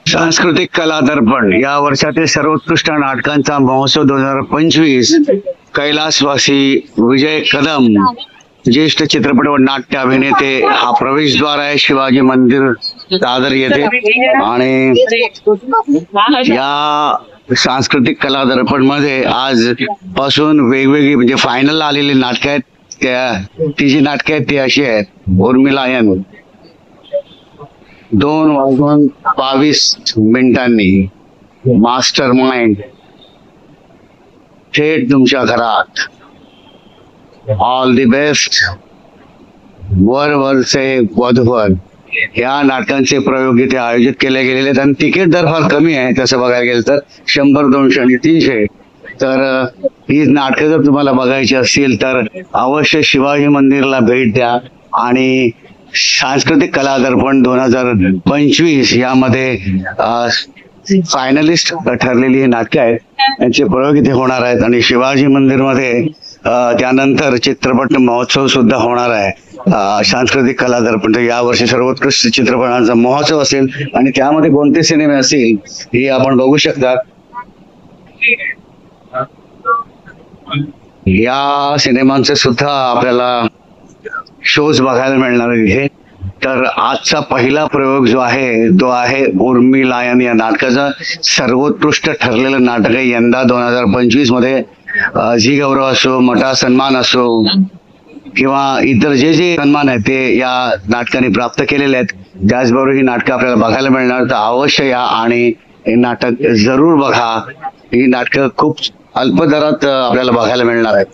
सांस्कृतिक कला दर्पण या वर्षातील सर्वोत्कृष्ट नाटकांचा महोत्सव 2025 कैलासवासी विजय कदम ज्येष्ठ चित्रपट व नाट्य अभिनेते हा प्रवेशद्वार आहे शिवाजी मंदिर दादर येथे। आणि या सांस्कृतिक कला दर्पण मध्ये आज पासून वेगवेगळी म्हणजे फायनल आलेली नाटक आहेत। ती जी नाटक आहेत ती अशी आहेत। उर्मिलायन 2:22 मास्टर माइंड थेट तुमच्या घरात, ऑल दी बेस्ट, वरवरचे वधूवर या नाटकांचे प्रयोग इथे आयोजित केले गेलेले आहेत। आणि तिकीट दर फार कमी आहे तसं बघायला गेलं तर 100, 200 आणि 300। तर ही नाटकं जर तुम्हाला बघायची असतील तर अवश्य शिवाजी मंदिरला भेट द्या। आणि सांस्कृतिक कला दर्पण 2025 यामध्ये फायनलिस्ट ठरलेली ही नाटकं आहेत, यांचे प्रयोग इथे होणार आहेत। आणि शिवाजी मंदिरमध्ये त्यानंतर चित्रपट महोत्सव सुद्धा होणार आहे। सांस्कृतिक कला दर्पण तर यावर्षी सर्वोत्कृष्ट चित्रपटांचा महोत्सव असेल आणि त्यामध्ये कोणते सिनेमे असतील हे आपण बघू शकता। या सिनेमांचे सुद्धा आपल्याला शोज बघायला मिळणार आहे। तर आजचा पहिला प्रयोग जो आहे तो आहे उर्मिलायन या नाटकाचा सर्वोत्कृष्ट ठरलेलं नाटक आहे। यंदा 2025 मध्ये झी गौरव असो, मटा सन्मान असो किंवा इतर जे जे सन्मान आहेत ते या नाटकाने प्राप्त केलेले आहेत। त्याचबरोबर ही नाटकं आपल्याला बघायला मिळणार, तर अवश्य या आणि हे नाटक जरूर बघा। ही नाटकं खूप अल्प दरात आपल्याला बघायला मिळणार आहेत।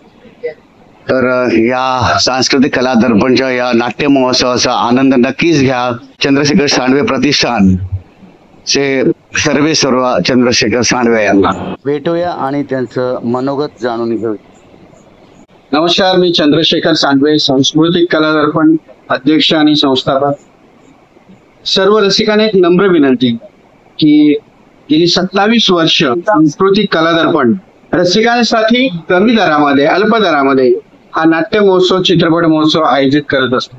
तर या सांस्कृतिक कला दर्पणच्या या नाट्य महोत्सवाचा आनंद नक्कीच घ्या। चंद्रशेखर सांडवे प्रतिष्ठान चे सर्व चंद्रशेखर सांडवे यांना भेटूया आणि त्यांचं मनोगत जाणून घेऊ। नमस्कार, मी चंद्रशेखर सांडवे, सांस्कृतिक कला दर्पण अध्यक्ष आणि संस्थापक। सर्व रसिकांना एक नम्र विनंती की गेली 27 वर्ष सांस्कृतिक कला दर्पण रसिकांसाठी कमी दरामध्ये, अल्प दरामध्ये हा नाट्य महोत्सव, चित्रपट महोत्सव आयोजित करत असतो।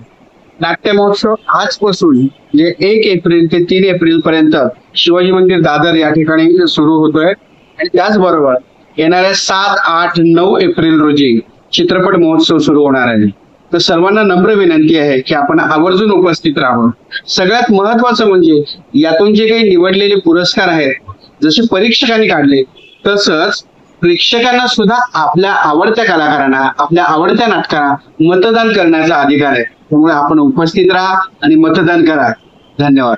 नाट्य महोत्सव आजपासून जे 1 एप्रिल ते 3 एप्रिल पर्यंत शिवाजी मंदिर दादर या ठिकाणी सुरू होतोय। आणि त्याचबरोबर येणाऱ्या 7, 8, 9 एप्रिल रोजी चित्रपट महोत्सव सुरू होणार आहे। तर सर्वांना नम्र विनंती आहे की आपण आवर्जून उपस्थित राहावं। सगळ्यात महत्वाचं म्हणजे यातून जे काही निवडलेले पुरस्कार आहेत, जसे परीक्षकांनी काढले तसंच प्रेक्षकांना सुद्धा आपल्या आवडत्या कलाकारांना, आपल्या आवडत्या नाटकांना मतदान करण्याचा अधिकार आहे। त्यामुळे आपण उपस्थित राहा आणि मतदान करा। धन्यवाद।